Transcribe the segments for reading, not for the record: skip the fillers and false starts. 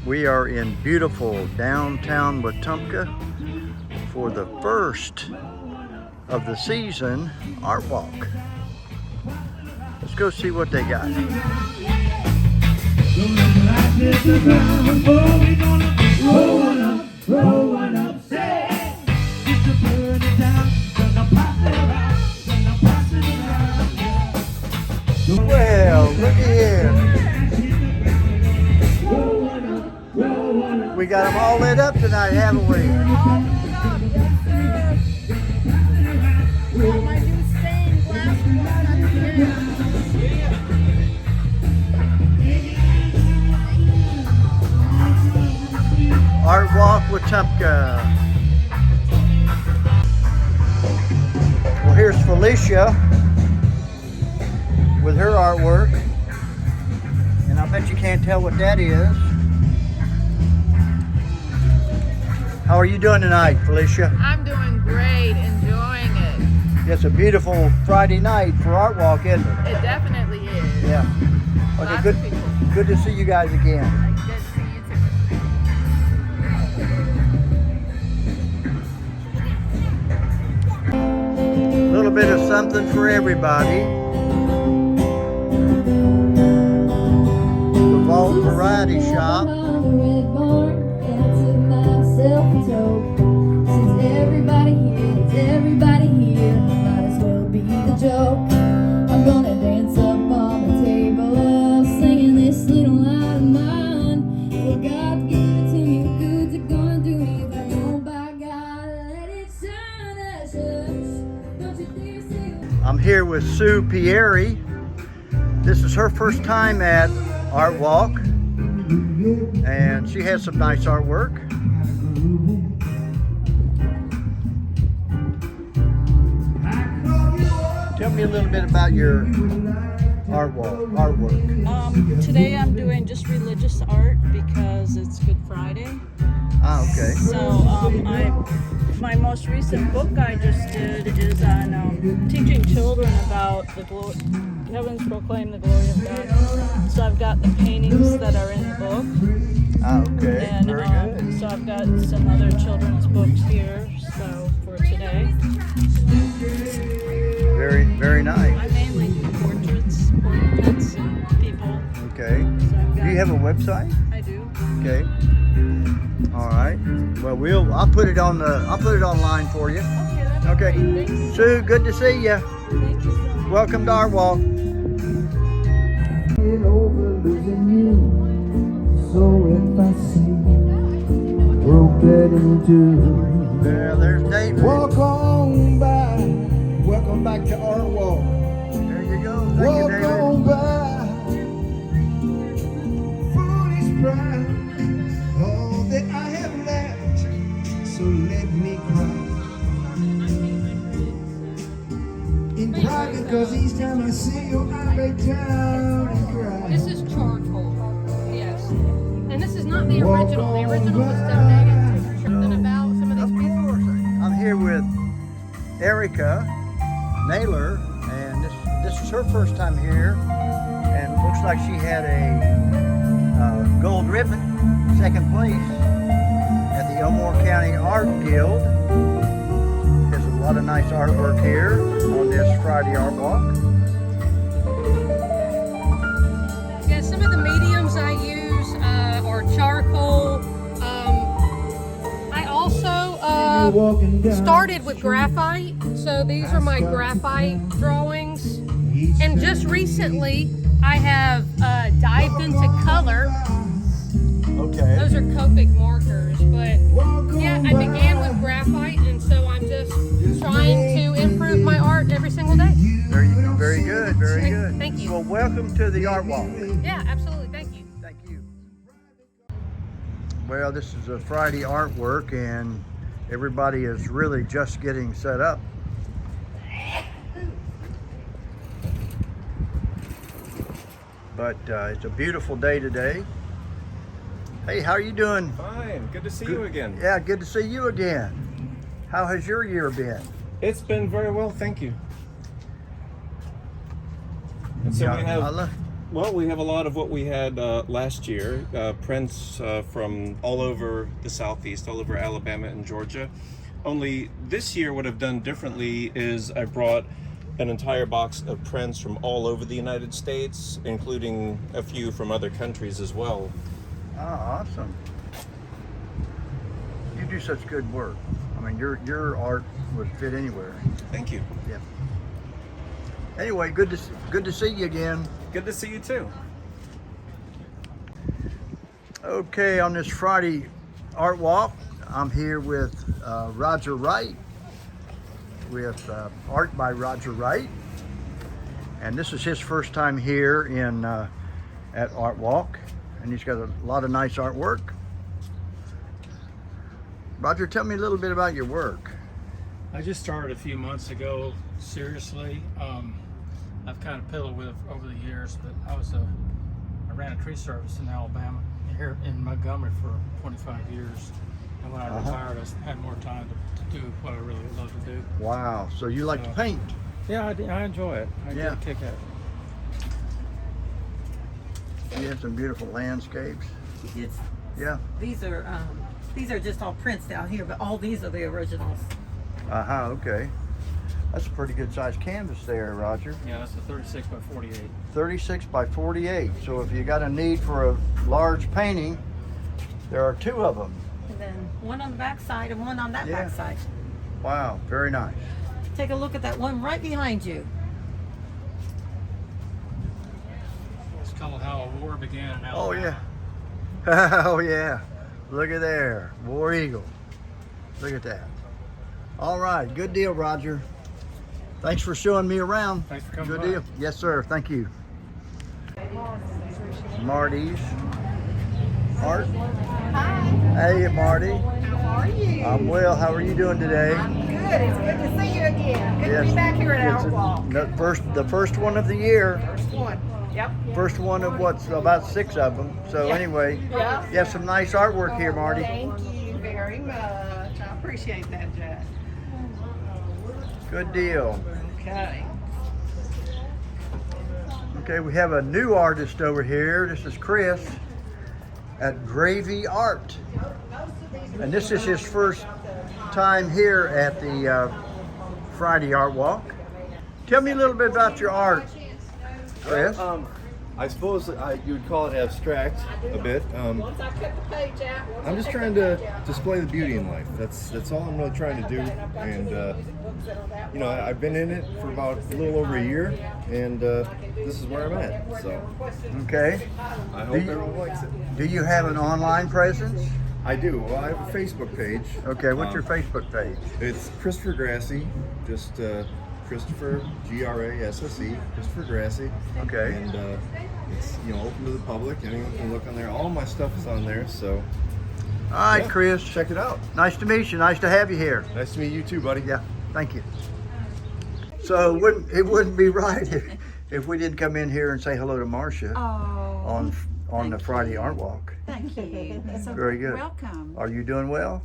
We are in beautiful downtown Wetumpka for the first of the season art walk. Let's go see what they got. Well, looky here. We got them all lit up tonight, haven't we? Art Walk Wetumpka. Well, here's Felicia with her artwork. And I bet you can't tell what that is. How are you doing tonight, Felicia? I'm doing great, enjoying it. It's a beautiful Friday night for Art Walk, isn't it? It definitely is. Yeah. Lots Okay, of people. good to see you guys again. Good to see you too. A little bit of something for everybody. The Vault Variety Shop. Since everybody here, might as well be the joke. I'm gonna dance up on the table, singing this little out of mine. Well, God give it to me, what good's it gonna do me if I don't by God? Let it shine, hush, hush. Don't you dare say. I'm here with Sue Pieri. This is her first time at Art Walk, and she has some nice artwork. Tell me a little bit about your artwork. Today I'm doing just religious art because it's Good Friday. Ah, okay. So my most recent book I just did is on teaching children about the glory. Heavens proclaim the glory of God. So I've got the paintings that are in the book. Ah, okay. And Very good. so I've got some other children's books here. So for today, Very, very nice. I mainly do portraits and people. Okay. So I've got, Do you have a website? I do. Okay. All right. Well, I'll put it online for you. Okay. Thank you. Sue, good to see you. Thank you so much. Welcome to Art Walk. Get over losing you. So if I see broken into, Yeah, there's David. walk on by. Welcome back to Art Walk. There you go. Thank you, Walk David. on by. Foolish pride, all that I have left. So let me cry. In private, cause each time I see you, I break down and cry. This is charcoal, yes. And this is not the original. The original was donated. Something about some of Of these pieces. course. I'm here with Erica Naylor, and this is her first time here, and it looks like she had a gold ribbon, second place at the Elmore County Art Guild. There's a lot of nice artwork here on this Friday Art Walk. Yeah, some of the mediums I use are charcoal. I also started with graphite. So these are my graphite drawings. And just recently, I have dived into color. Okay. Those are Copic markers. But yeah, I began with graphite, and so I'm just trying to improve my art every single day. Very good, very good. Thank you. Well, welcome to the Art Walk. Yeah, absolutely. Thank you. Thank you. Well, this is a Friday artwork, and everybody is really just getting set up. But it's a beautiful day today. Hey, how are you doing? Fine. Good to see you again. Yeah, good to see you again. How has your year been? It's been very well, thank you. And so Yeah, we I have love- Well, we have a lot of what we had last year, prints from all over the Southeast, all over Alabama and Georgia. Only this year what I've done differently is I brought an entire box of prints from all over the United States, including a few from other countries as well. Oh, awesome. You do such good work. I mean, your art would fit anywhere. Thank you. Yeah. Anyway, good to see you again. Good to see you too. Okay, on this Friday art walk, I'm here with Roger Wright, with art by Roger Wright, and this is his first time here in at Art Walk, and he's got a lot of nice artwork. Roger, tell me a little bit about your work. I just started a few months ago, seriously. I've kind of piddled with it over the years, but I ran a tree service in Alabama, here in Montgomery for 25 years. And when I retired, I had more time to do what I really love to do. Wow, so you like to paint? Yeah, I enjoy it. I Yeah. get a kick at it. You have some beautiful landscapes. It's, Yeah. these are just all prints down here, but all these are the originals. Okay. That's a pretty good sized canvas there, Roger. Yeah, that's a 36 by 48. 36 by 48. So if you got a need for a large painting, there are two of them. And then one on the back side and one on that Yeah. back side. Wow, very nice. Take a look at that one right behind you. It's called How a War Began in Oh Alabama. yeah. Oh yeah. Look at there. War Eagle. Look at that. All right, good deal, Roger. Thanks for showing me around. Thanks for coming Good by. deal. Yes, sir. Thank you. Martys Heart. Hi, Hey, Marty. how are you? I'm well. How are you doing today? I'm good. It's good to see you again. Good to be Yes. back here at It's Art Walk. the first one of the year. First one. Yep. First one of what's about 6 of them. So Yeah. anyway, Yeah. you have some nice artwork here, Marty. Thank you very much. I appreciate that, Judd. Good deal. Okay. Okay, we have a new artist over here. This is Chris at Gravy Art. And this is his first time here at the Friday Art Walk. Tell me a little bit about your art, Chris. I suppose you would call it abstract a bit. Once I cut the page out. I'm just trying to display the beauty in life. That's all I'm really trying to do. And you know, I've been in it for about a little over a year, and this is where I'm at. So Okay. I hope everyone likes it. Do you have an online presence? I do. Well, I have a Facebook page. Okay, what's your Facebook page? It's Christopher Grassy, just Christopher, Grasse, Christopher Grassy. Okay. And it's, you know, open to the public. Anyone can look on there. All my stuff is on there, so All right, yeah, Chris. check it out. Nice to meet you. Nice to have you here. Nice to meet you too, buddy. Yeah, thank you. So it wouldn't be right if we didn't come in here and say hello to Marcia Oh, on the Friday Art Walk. thank you. So Very good. Welcome. Are you doing well?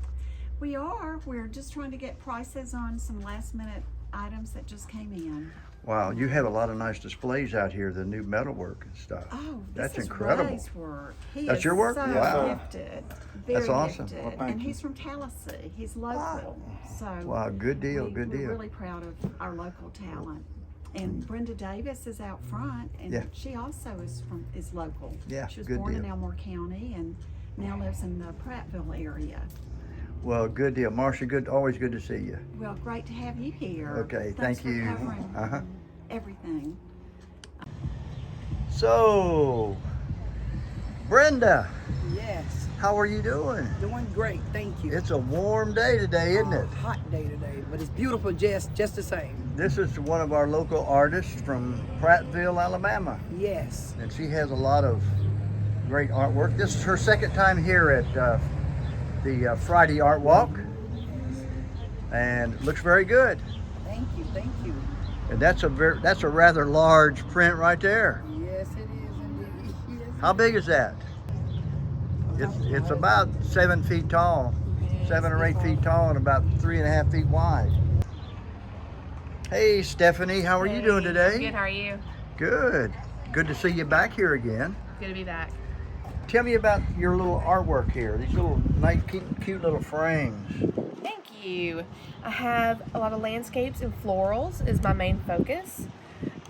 We are. We're just trying to get prices on some last minute items that just came in. Wow, you have a lot of nice displays out here, the new metalwork and stuff. Oh, That's this is incredible. Ray's work. He That's is your work? So Wow. gifted. Very That's awesome. Gifted. Well, thank and you. he's from Tallahassee. He's local. So Wow, good deal, good we're deal. really proud of our local talent. And Brenda Davis is out front, and Yeah. she also is local. Yeah, She was good born in deal. Elmore County and now lives in the Prattville area. Well, good deal. Marcia, always good to see you. Well, great to have you here. Okay, Thanks thank you. For covering Uh-huh. everything. So, Brenda, Yes, how are you doing? doing great, thank you. It's a warm day today, isn't it? Hot day today, but it's beautiful just the same. This is one of our local artists from Prattville, Alabama, Yes, and she has a lot of great artwork. This is her second time here at the Friday Art Walk, and it looks very good. thank you, thank you. And that's a rather large print right there. Yes, it is indeed. Yes. How big is that? It's about 7 feet tall, 7 or 8 feet tall, and about 3.5 feet wide. Hey, Stephanie, how are you doing today? Good, how are you? Good, good to see you back here again. Good to be back. Tell me about your little artwork here. These little nice, cute little frames. Thank you. I have a lot of landscapes and florals is my main focus.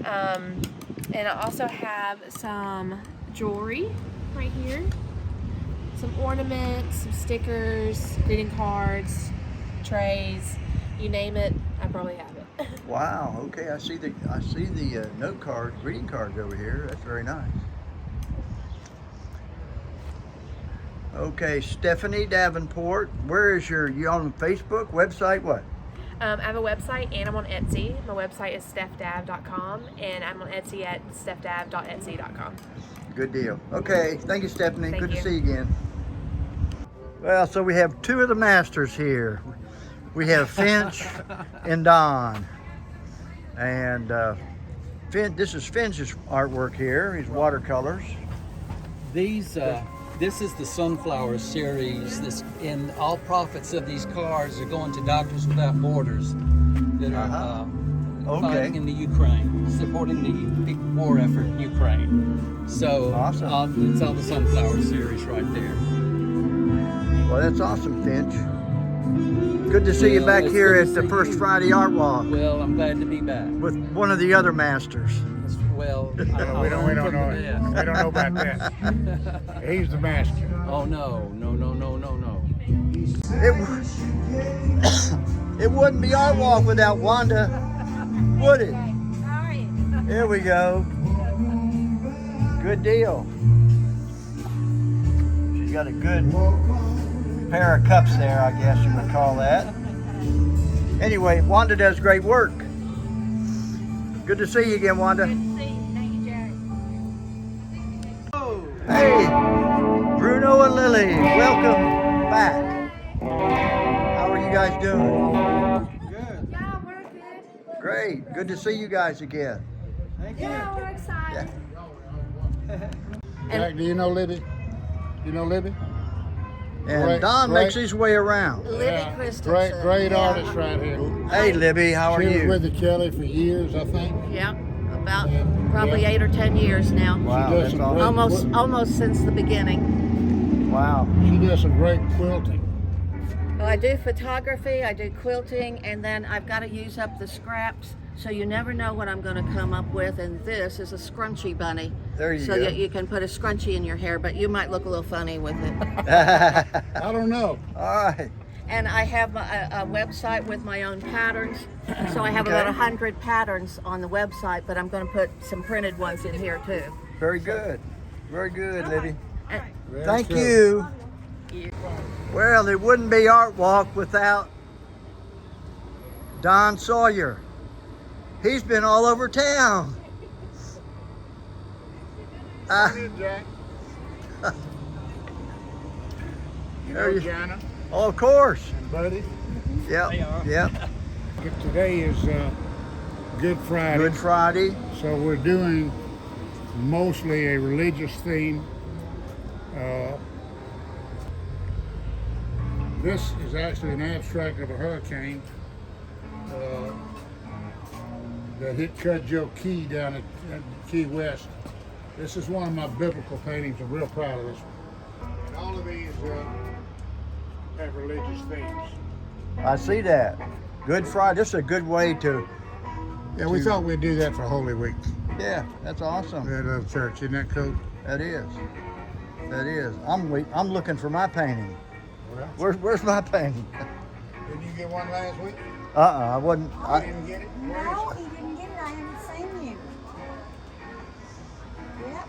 And I also have some jewelry right here. Some ornaments, some stickers, greeting cards, trays, you name it, I probably have it. Wow. Okay, I see the note cards, greeting cards over here. That's very nice. Okay, Stephanie Davenport. Where is you on Facebook, website, what? I have a website and I'm on Etsy. My website is stephdav.com and I'm on Etsy at stephdav.etsy.com. Good deal. Okay, thank you, Stephanie. Thank Good you. to see you again. Well, so we have two of the masters here. We have Finch and Don. And this is Finch's artwork here, his watercolors. These, this is the Sunflower series. And all profits of these cars are going to Doctors Without Borders that are fighting in the Ukraine, supporting the big war effort in Ukraine. So awesome. It's all the Sunflower series right there. Well, that's awesome, Finch. Good to see you back here at the First Friday Art Walk. Well, I'm glad to be back. With one of the other masters. Well, we don't know. We don't know about that. He's the master. Oh no. It wouldn't be Art Walk without Wanda, would it? Here we go. Good deal. She's got a good pair of cups there, I guess you would call that. Anyway, Wanda does great work. Good to see you again, Wanda. Good to see you. Thank you, Jerry. Hey, Bruno and Lily, welcome back. How are you guys doing? Good. Yeah, we're good. Great. Good to see you guys again. Thank you. Yeah, we're excited. Jack, do you know Libby? You know Libby? And Don makes his way around. Libby Christensen. Great artist right here. Hey, Libby, how are you? She was with the Kelly for years, I think. Yeah, about probably 8 or 10 years now. Wow, that's awesome. Almost since the beginning. Wow. She does some great quilting. Well, I do photography, I do quilting, and then I've got to use up the scraps, so you never know what I'm going to come up with. And this is a scrunchie bunny. There you so go. So you can put a scrunchie in your hair, but you might look a little funny with it. I don't know. All right. And I have a website with my own patterns. So I have about 100 patterns on the website, but I'm going to put some printed ones in here too. Very good. Very good, Libby. Very Thank good. you. Well, it wouldn't be Art Walk without Don Sawyer. He's been all over town. Jack. You know Jana? Oh, of course. And Buddy? Yep. Today is Good Friday. Good Friday. So we're doing mostly a religious theme. This is actually an abstract of a hurricane that hit Cudjoe Key down at Key West. This is one of my biblical paintings. I'm real proud of this one. And all of these have religious themes. I see that. Good Friday. This is a good way to. Yeah, we thought we'd do that for Holy Week. Yeah, that's awesome. At a church, isn't that cool? That is. That is. I'm looking for my painting. Well, Where's my painting? Did you get one last week? I wasn't. You didn't get it? No, he didn't get it. I haven't seen you. Yep.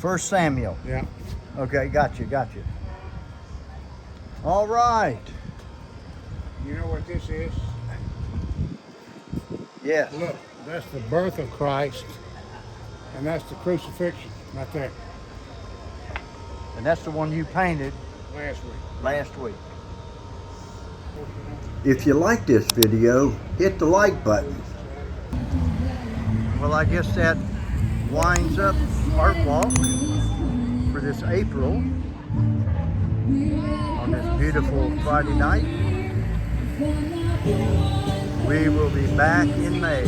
1 Samuel. Yeah. Okay, got you. All right. You know what this is? Yes. Look, that's the birth of Christ, and that's the crucifixion right there. And that's the one you painted Last week. If you like this video, hit the like button. Well, I guess that winds up Art Walk for this April on this beautiful Friday night. We will be back in May.